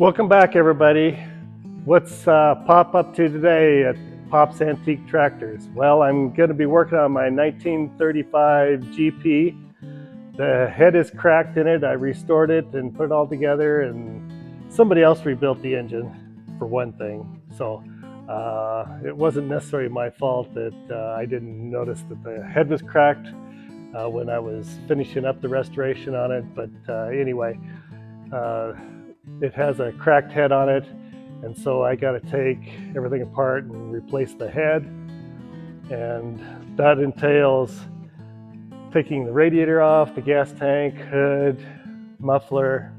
Welcome back, everybody. What's Pop up to today at Pop's Antique Tractors? Well, I'm going to be working on my 1935 GP. The head is cracked in it. I restored it and put it all together, and somebody else rebuilt the engine, for one thing. So it wasn't necessarily my fault that I didn't notice that the head was cracked when I was finishing up the restoration on it. But anyway, it has a cracked head on it, and so I got to take everything apart and replace the head, and that entails taking the radiator off, the gas tank, hood, muffler,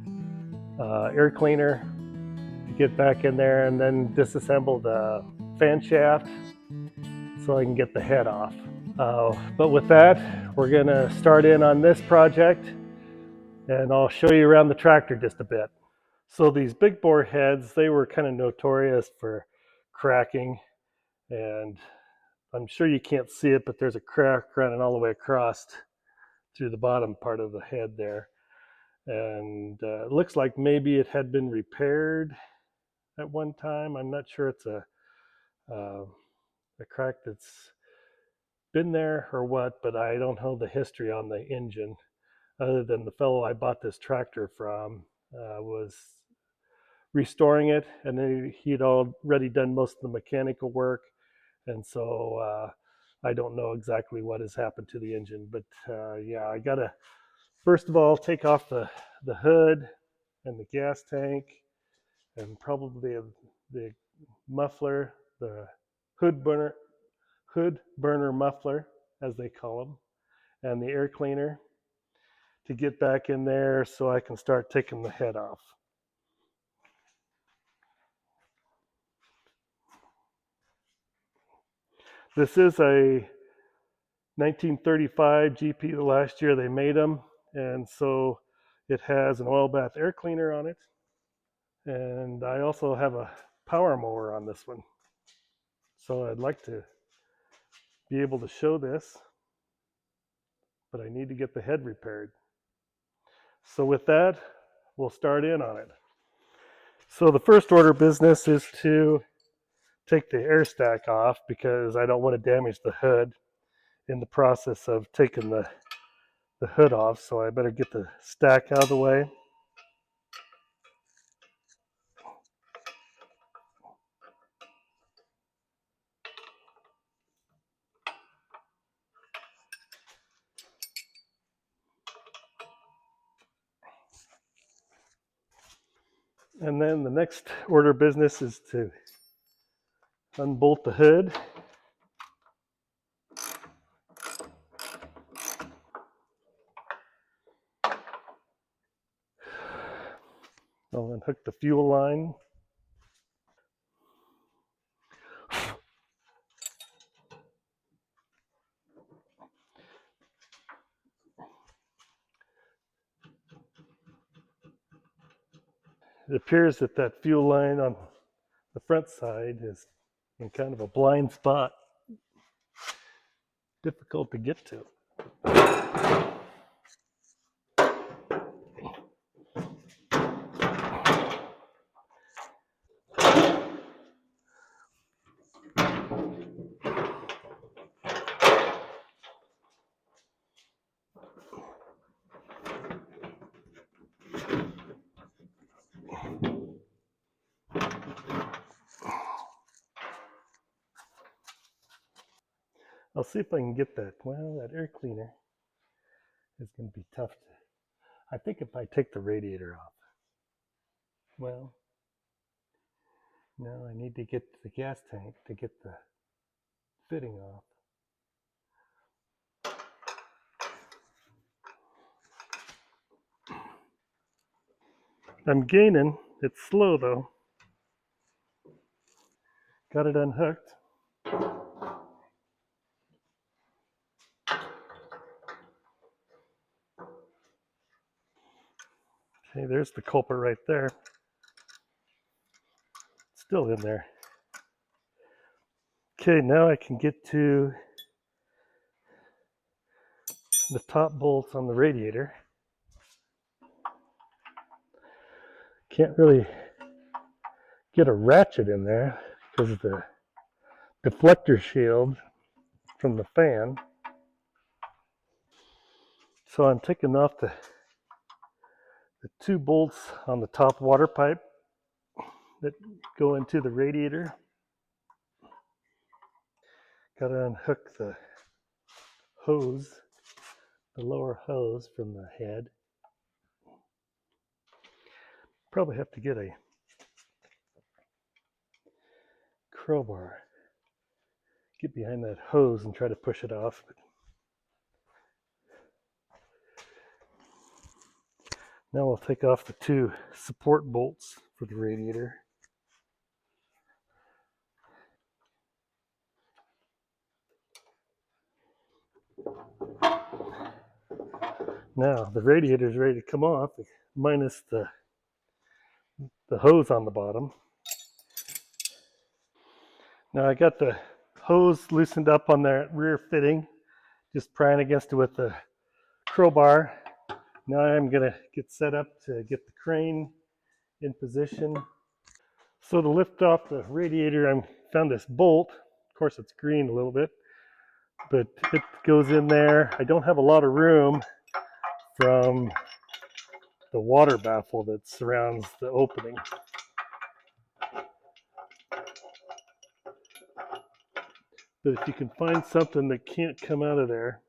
air cleaner to get back in there, and then disassemble the fan shaft so I can get the head off. But with that, we're going to start in on this project, and I'll show you around the tractor just a bit. So these big bore heads, they were kind of notorious for cracking, and I'm sure you can't see it, but there's a crack running all the way across through the bottom part of the head there. And it looks like maybe it had been repaired at one time. I'm not sure it's a crack that's been there or what, but I don't know the history on the engine other than the fellow I bought this tractor from was restoring it, and then he'd already done most of the mechanical work, and so I don't know exactly what has happened to the engine. But yeah, I gotta first of all take off the hood and the gas tank, and probably the muffler, the hood burner muffler, as they call them, and the air cleaner to get back in there so I can start taking the head off. This is a 1935 GP, the last year they made them, and so it has an oil bath air cleaner on it, and I also have a power mower on this one. So I'd like to be able to show this, but I need to get the head repaired. So with that, we'll start in on it. So the first order of business is to take the air stack off because I don't want to damage the hood in the process of taking the hood off. So I better get the stack out of the way. And then the next order of business is to unbolt the hood. I'll unhook the fuel line. It appears that that fuel line on the front side is in kind of a blind spot, difficult to get to. I'll see if I can get that. Well, that air cleaner is going to be tough to. I think if I take the radiator off. Well, no, I need to get the gas tank to get the fitting off. I'm gaining. It's slow though. Got it unhooked. Okay, there's the culprit right there. Still in there. Okay, now I can get to the top bolts on the radiator. Can't really get a ratchet in there because of the deflector shield from the fan. So I'm taking off the two bolts on the top water pipe that go into the radiator. Got to unhook the hose, the lower hose from the head. Probably have to get a crowbar, get behind that hose and try to push it off. Now we'll take off the two support bolts for the radiator. Now the radiator is ready to come off, minus the hose on the bottom. Now I got the hose loosened up on that rear fitting, just prying against it with the crowbar. Now I'm gonna get set up to get the crane in position. So to lift off the radiator, I found this bolt. Of course it's green a little bit, but it goes in there. I don't have a lot of room from the water baffle that surrounds the opening. But if you can find something that can't come out of there,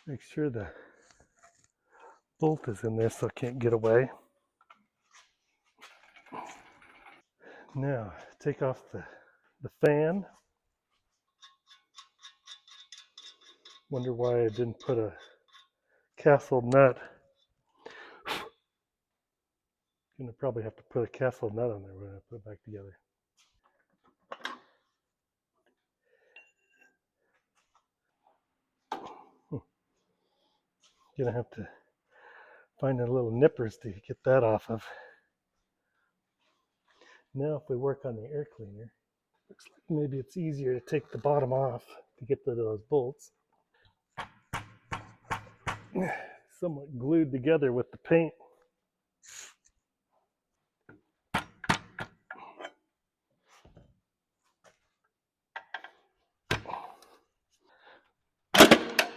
make sure the bolt is in there so it can't get away. Now, take off the fan. Wonder why I didn't put a castle nut. Gonna probably have to put a castle nut on there when I put it back together. Gonna have to find the little nippers to get that off of. Now if we work on the air cleaner, looks like maybe it's easier to take the bottom off to get to those bolts. Somewhat glued together with the paint.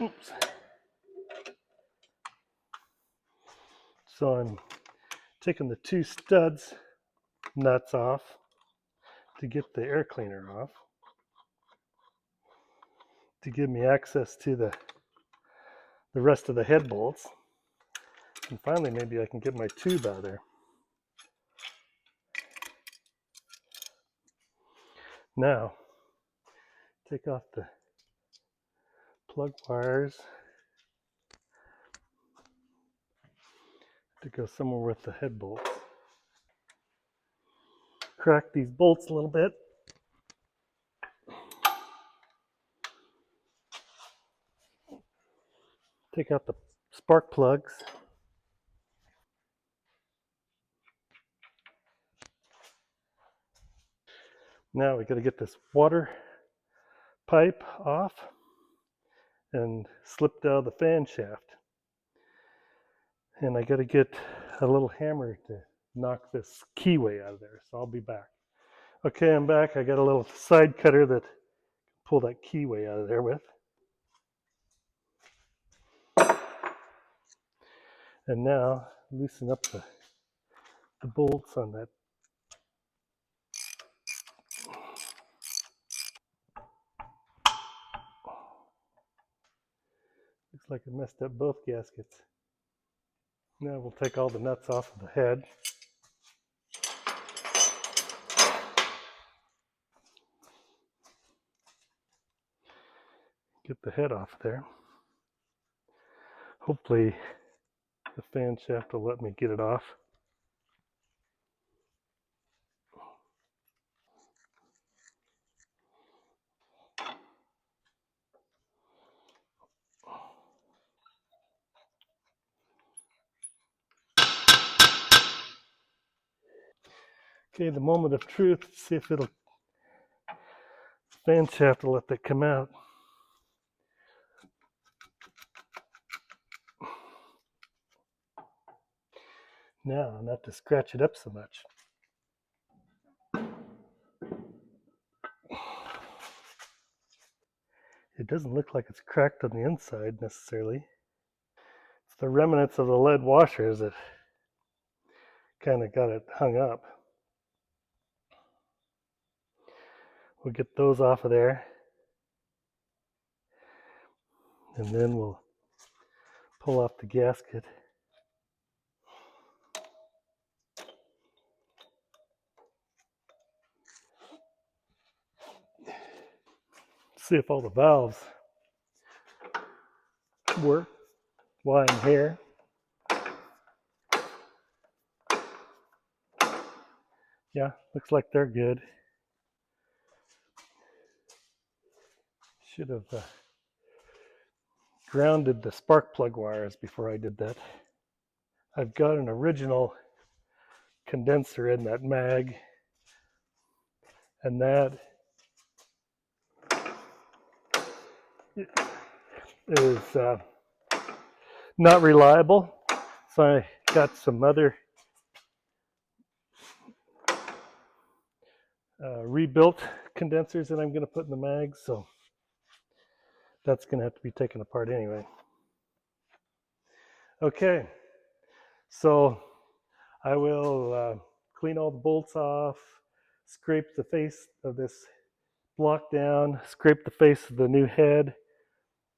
Oops. So I'm taking the two studs nuts off to get the air cleaner off, to give me access to the rest of the head bolts. And finally, maybe I can get my tube out of there. Now, take off the plug wires to go somewhere with the head bolts. Crack these bolts a little bit. Take out the spark plugs. Now we got to get this water pipe off and slipped out of the fan shaft. And I got to get a little hammer to knock this keyway out of there. So I'll be back. Okay, I'm back. I got a little side cutter that pull that keyway out of there with. And now loosen up the bolts on that. Looks like I messed up both gaskets. Now we'll take all the nuts off of the head. Get the head off there. Hopefully the fan shaft will let me get it off. Okay, the moment of truth. Let's see if it'll fan shaft will let that come out. Now, not to scratch it up so much. It doesn't look like it's cracked on the inside necessarily. It's the remnants of the lead washers that kind of got it hung up. We'll get those off of there. And then we'll pull off the gasket. See if all the valves work while I'm here. Yeah, looks like they're good. Should have grounded the spark plug wires before I did that. I've got an original condenser in that mag, and that is not reliable. So I got some other rebuilt condensers that I'm going to put in the mag, so that's going to have to be taken apart anyway. Okay, so I will clean all the bolts off, scrape the face of this block down, scrape the face of the new head,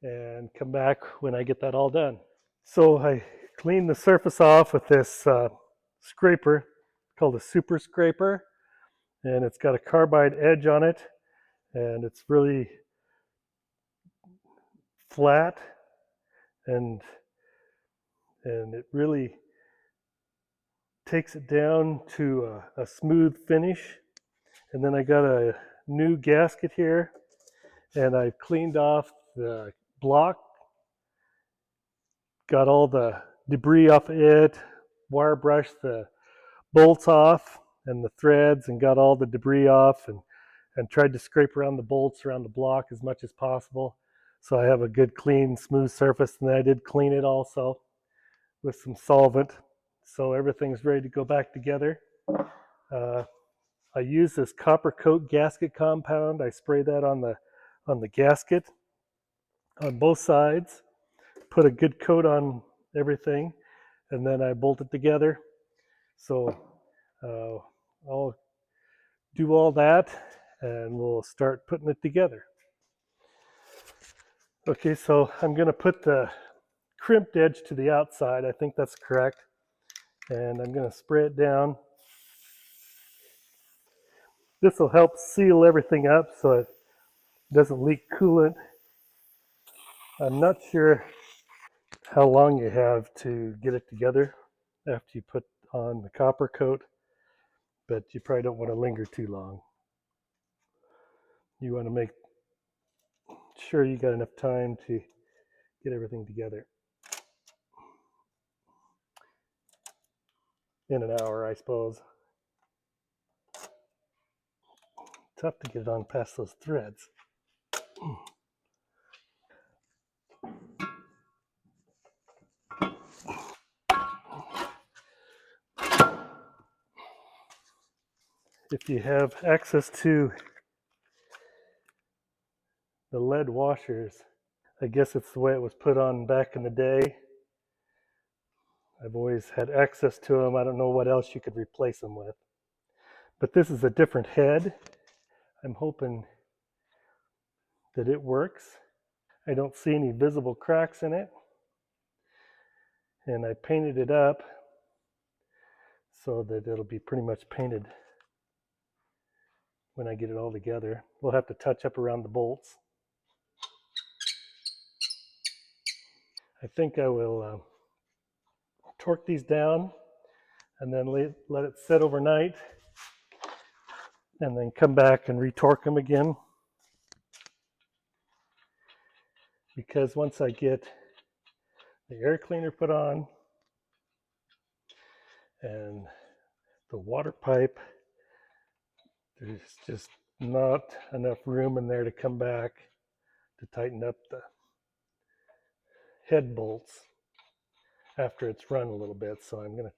and come back when I get that all done. So I cleaned the surface off with this scraper called a super scraper, and it's got a carbide edge on it, and it's really flat, and it really takes it down to a smooth finish. And then I got a new gasket here, and I've cleaned off the block, got all the debris off it, wire brushed the bolts off and the threads, and got all the debris off, and tried to scrape around the bolts around the block as much as possible, so I have a good clean smooth surface. And then I did clean it also with some solvent, so everything's ready to go back together. uh, I use this copper coat gasket compound. I spray that on the gasket on both sides, put a good coat on everything, and then I bolt it together. So uh, I'll do all that, and we'll start putting it together. Okay, so I'm going to put the crimped edge to the outside. I think that's correct. And I'm going to spray it down. This will help seal everything up so it doesn't leak coolant. I'm not sure how long you have to get it together after you put on the copper coat, but you probably don't want to linger too long. You want to make sure you got enough time to get everything together. In an hour, I suppose. Tough to get it on past those threads. If you have access to the lead washers, I guess it's the way it was put on back in the day. I've always had access to them. I don't know what else you could replace them with. But this is a different head. I'm hoping that it works. I don't see any visible cracks in it. And I painted it up so that it'll be pretty much painted when I get it all together. We'll have to touch up around the bolts. I think I will torque these down and then let it sit overnight, and then come back and retorque them again. Because once I get the air cleaner put on and the water pipe There's just not enough room in there to come back to tighten up the head bolts after it's run a little bit. So I'm going to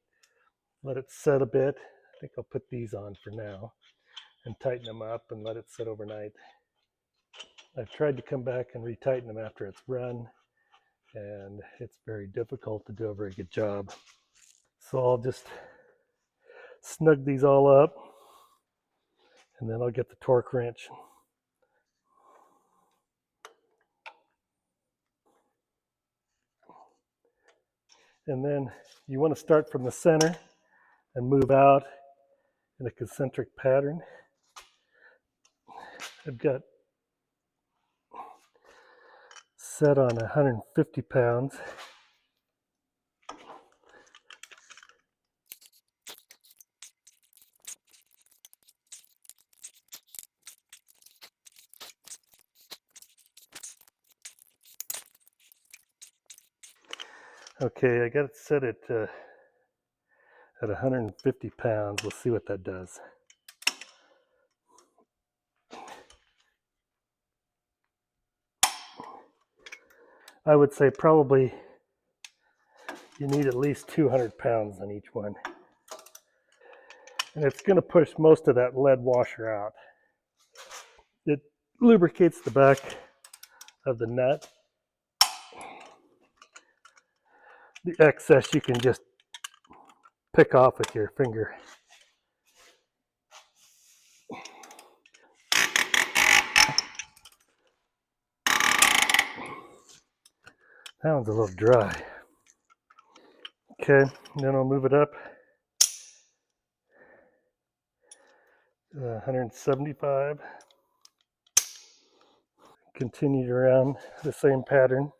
let it set a bit. I think I'll put these on for now and tighten them up and let it sit overnight. I've tried to come back and retighten them after it's run, and it's very difficult to do a very good job. So I'll just snug these all up, and then I'll get the torque wrench. And then you want to start from the center and move out in a concentric pattern. I've got set on 150 pounds. Okay, I got it set at 150 pounds. We'll see what that does. I would say probably you need at least 200 pounds on each one. And it's going to push most of that lead washer out. It lubricates the back of the nut. The excess you can just pick off with your finger. That one's a little dry. Okay, then I'll move it up 175. Continued around the same pattern.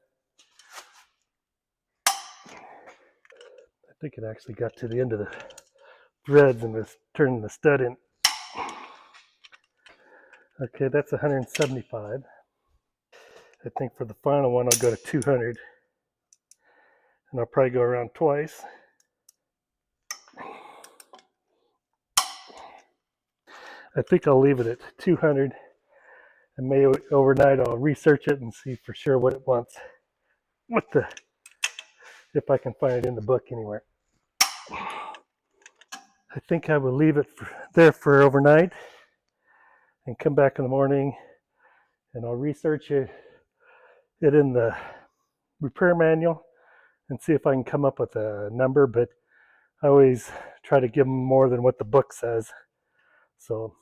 I think it actually got to the end of the threads and was turning the stud in. Okay, that's 175. I think for the final one I'll go to 200. And I'll probably go around twice. I think I'll leave it at 200, and maybe overnight I'll research it and see for sure what it wants. If I can find it in the book anywhere. I think I will leave it there for overnight and come back in the morning, and I'll research it in the repair manual and see if I can come up with a number, but I always try to give them more than what the book says. So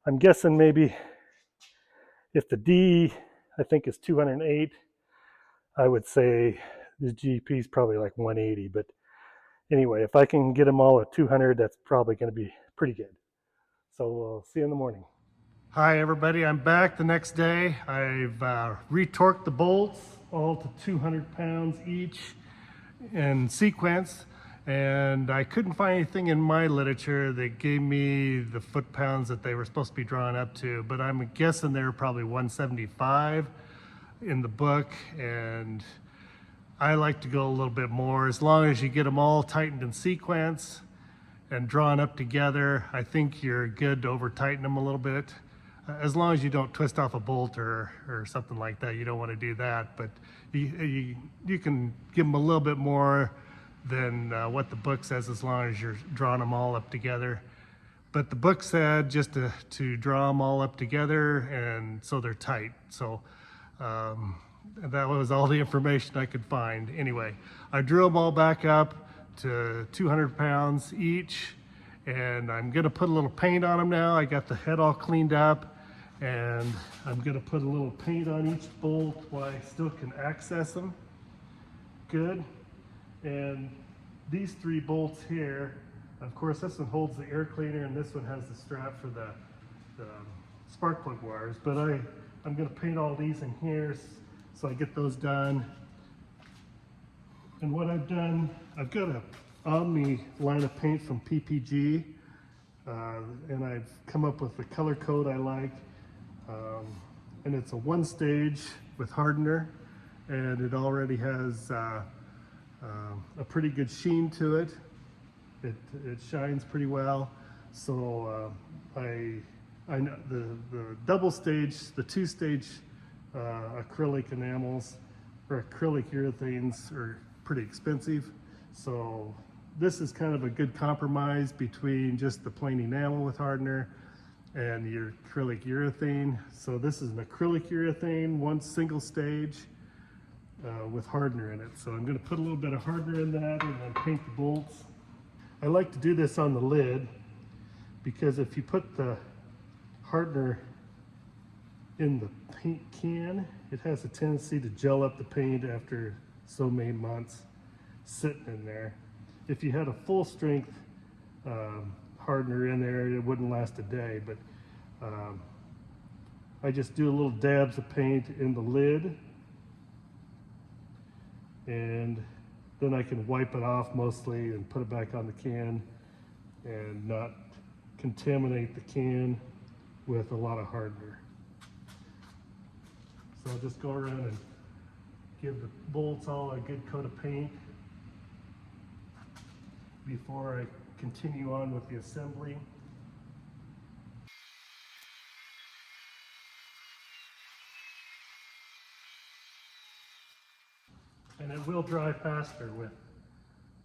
I'm guessing maybe if the D I think is 208, I would say the GP is probably like 180. But anyway, if I can get them all at 200, that's probably going to be pretty good. So we'll see you in the morning. Hi everybody, I'm back the next day. I've retorqued the bolts all to 200 pounds each in sequence, and I couldn't find anything in my literature that gave me the foot pounds that they were supposed to be drawn up to, but I'm guessing they were probably 175 in the book, and I like to go a little bit more. As long as you get them all tightened in sequence and drawn up together, I think you're good to over tighten them a little bit. As long as you don't twist off a bolt or something like that, you don't want to do that. But you can give them a little bit more than what the book says, as long as you're drawing them all up together. But the book said just to draw them all up together and so they're tight. So that was all the information I could find. Anyway, I drew them all back up to 200 pounds each, and I'm gonna put a little paint on them now. I got the head all cleaned up, and I'm gonna put a little paint on each bolt while I still can access them. Good. And these three bolts here, of course, this one holds the air cleaner, and this one has the strap for the spark plug wires. But I'm gonna paint all these in here, so I get those done. And what I've done, I've got a Omni line of paint from PPG, and I've come up with the color code I like. And it's a one stage with hardener, and it already has a pretty good sheen to it. It shines pretty well. So I know the double stage, the two stage acrylic enamels or acrylic urethanes are pretty expensive. So this is kind of a good compromise between just the plain enamel with hardener and your acrylic urethane. So this is an acrylic urethane, one single stage with hardener in it. So I'm going to put a little bit of hardener in that and then paint the bolts. I like to do this on the lid because if you put the hardener in the paint can, it has a tendency to gel up the paint after so many months sitting in there. If you had a full strength hardener in there, it wouldn't last a day, but I just do a little dabs of paint in the lid, and then I can wipe it off mostly and put it back on the can and not contaminate the can with a lot of hardener. So I'll just go around and give the bolts all a good coat of paint before I continue on with the assembly. And it will dry faster with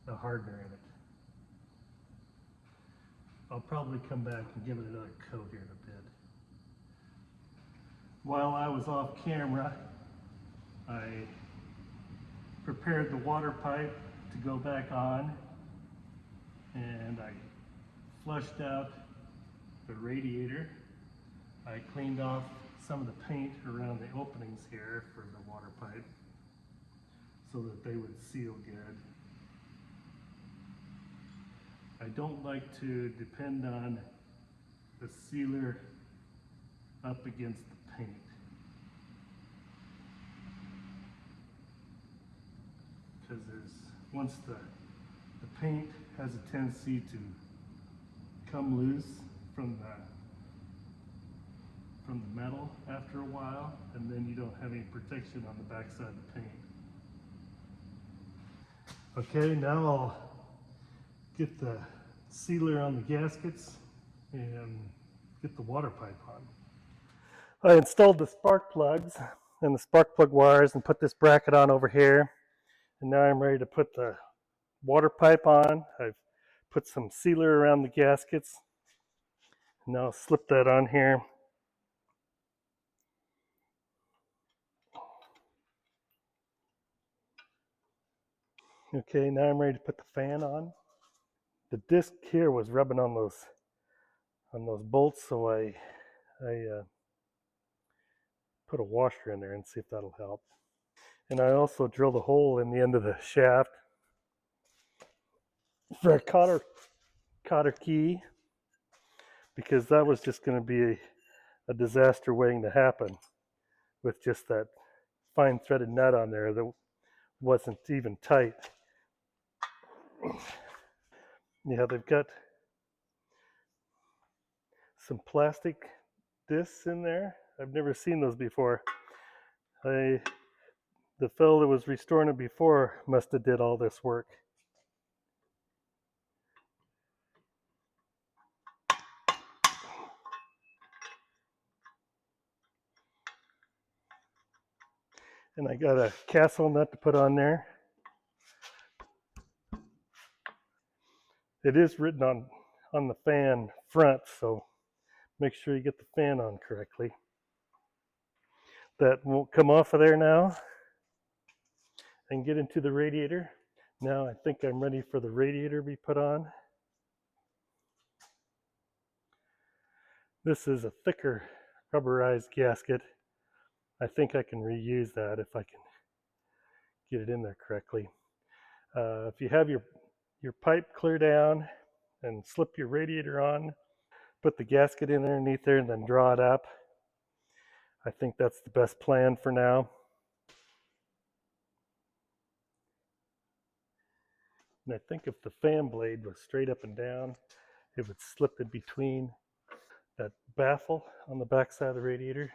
the hardener in it. I'll probably come back and give it another coat here in a bit. While I was off camera, I prepared the water pipe to go back on, and I flushed out the radiator. I cleaned off some of the paint around the openings here for the water pipe so that they would seal good. I don't like to depend on the sealer up against the paint. Because once the paint has a tendency to come loose from the metal after a while, and then you don't have any protection on the backside of the paint. Okay, now I'll get the sealer on the gaskets and get the water pipe on. I installed the spark plugs and the spark plug wires and put this bracket on over here. And now I'm ready to put the water pipe on. I've put some sealer around the gaskets. Now I'll slip that on here. Okay, now I'm ready to put the fan on. The disc here was rubbing on those bolts, so I put a washer in there and see if that'll help. And I also drilled a hole in the end of the shaft for a cotter key, because that was just going to be a disaster waiting to happen with just that fine threaded nut on there that wasn't even tight. Yeah, they've got some plastic discs in there. I've never seen those before. The fellow that was restoring it before must have did all this work. And I got a castle nut to put on there. It is written on the fan front, so make sure you get the fan on correctly. That won't come off of there now and get into the radiator. Now I think I'm ready for the radiator to be put on. This is a thicker rubberized gasket. I think I can reuse that if I can get it in there correctly. If you have your pipe clear down and slip your radiator on, put the gasket in underneath there and then draw it up. I think that's the best plan for now. And I think if the fan blade was straight up and down, it would slip in between that baffle on the back side of the radiator,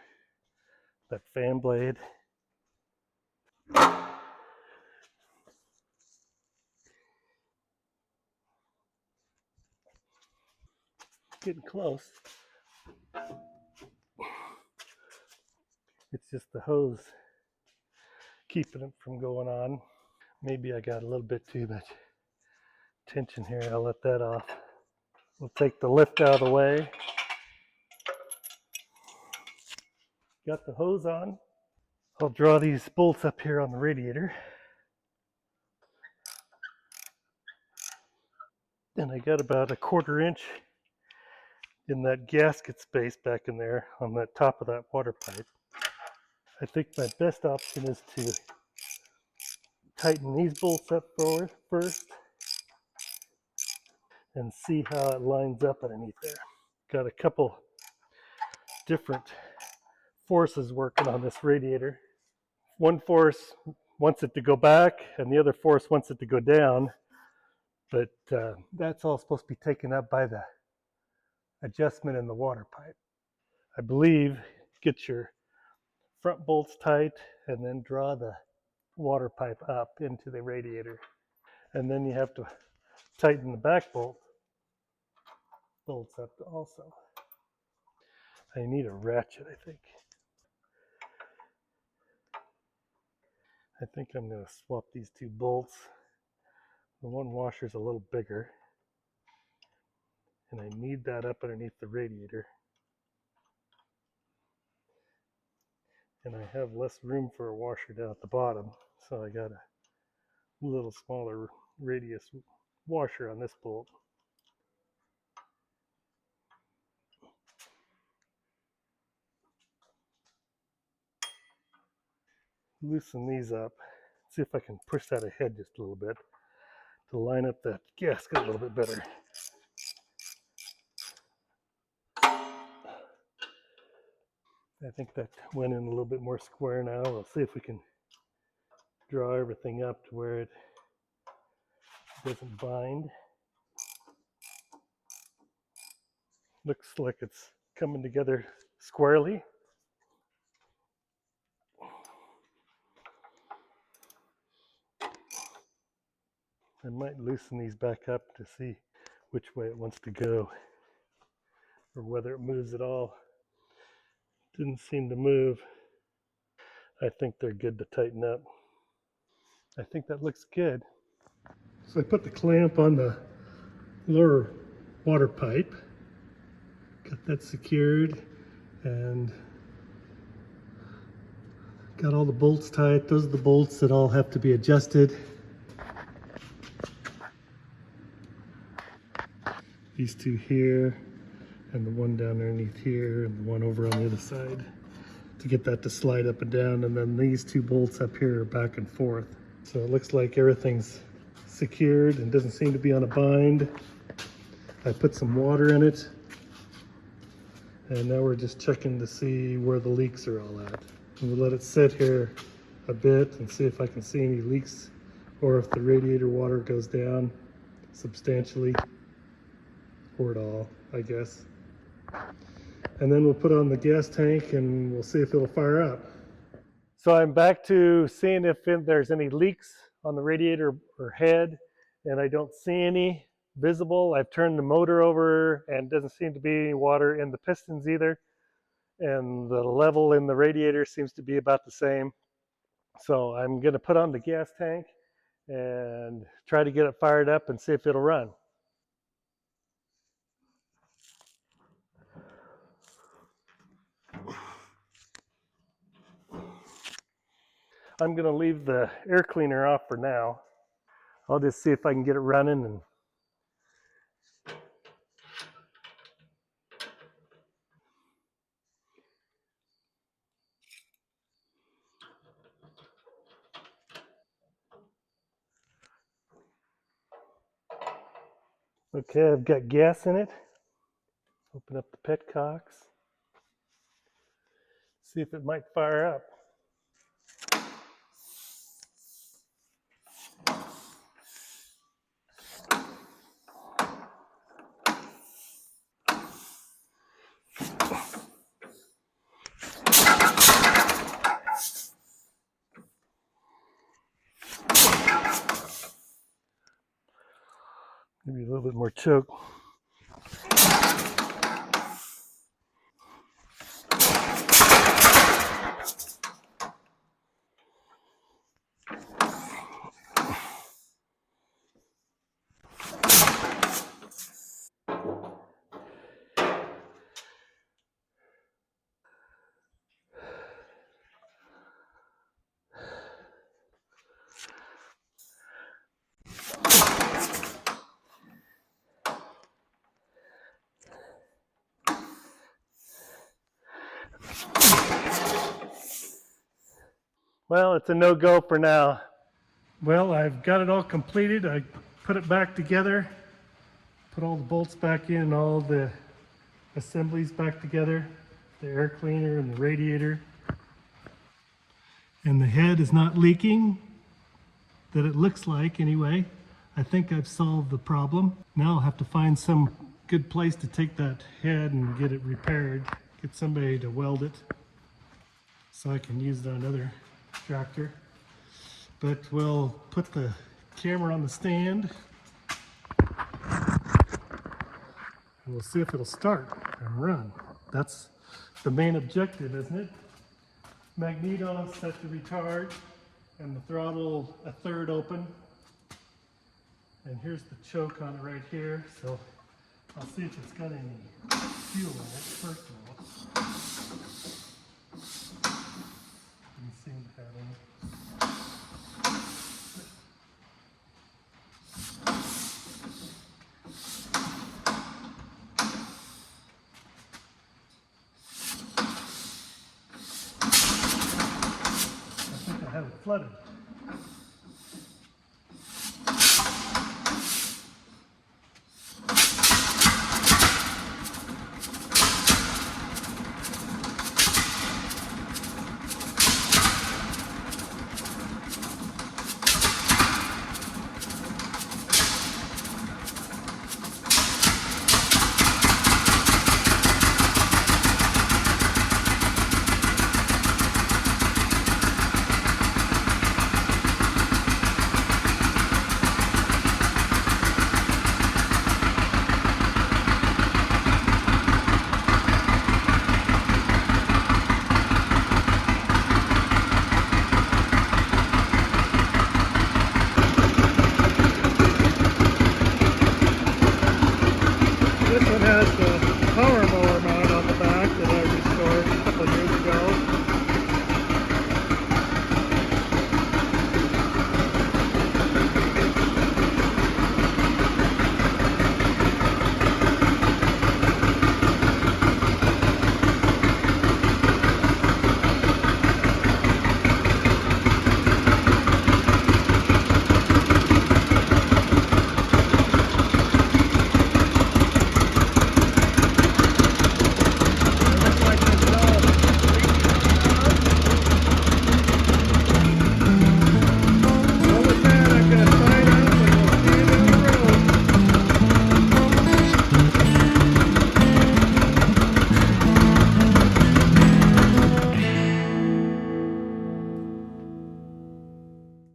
that fan blade. Getting close. It's just the hose keeping it from going on. Maybe I got a little bit too much tension here. I'll let that off. We'll take the lift out of the way. Got the hose on. I'll draw these bolts up here on the radiator. And I got about a 1/4 inch in that gasket space back in there on the top of that water pipe. I think my best option is to tighten these bolts up first and see how it lines up underneath there. Got a couple different forces working on this radiator. One force wants it to go back and the other force wants it to go down, but that's all supposed to be taken up by the adjustment in the water pipe. I believe get your front bolts tight and then draw the water pipe up into the radiator. And then you have to tighten the back bolts up also. I need a ratchet, I think. I think I'm going to swap these two bolts. The one washer's a little bigger, and I need that up underneath the radiator. And I have less room for a washer down at the bottom, so I got a little smaller radius washer on this bolt. Loosen these up. See if I can push that ahead just a little bit to line up that gasket a little bit better. I think that went in a little bit more square now. We'll see if we can draw everything up to where it doesn't bind. Looks like it's coming together squarely. I might loosen these back up to see which way it wants to go or whether it moves at all. Didn't seem to move. I think they're good to tighten up. I think that looks good. So I put the clamp on the lower water pipe, got that secured, and got all the bolts tight. Those are the bolts that all have to be adjusted. These two here, and the one down underneath here, and the one over on the other side to get that to slide up and down. And then these two bolts up here are back and forth. So it looks like everything's secured and doesn't seem to be on a bind. I put some water in it, and now we're just checking to see where the leaks are all at. And we'll let it sit here a bit and see if I can see any leaks or if the radiator water goes down substantially or at all, I guess. And then we'll put on the gas tank and we'll see if it'll fire up. So I'm back to seeing if there's any leaks on the radiator or head, and I don't see any visible. I've turned the motor over and doesn't seem to be any water in the pistons either. And the level in the radiator seems to be about the same. So I'm going to put on the gas tank and try to get it fired up and see if it'll run. I'm going to leave the air cleaner off for now. I'll just see if I can get it running. And okay, I've got gas in it. Open up the petcocks. See if it might fire up. Maybe a little bit more choke. Well, it's a no-go for now. Well, I've got it all completed. I put it back together, put all the bolts back in, all the assemblies back together, the air cleaner and the radiator. And the head is not leaking, that it looks like anyway. I think I've solved the problem. Now I'll have to find some good place to take that head and get it repaired, get somebody to weld it so I can use it on another tractor. But we'll put the camera on the stand and we'll see if it'll start and run. That's the main objective, isn't it? Magneto set the retard and the throttle a third open. And here's the choke on it right here. So I'll see if it's got any fuel in it first of all. Doesn't seem to have any. I think I have it flooded.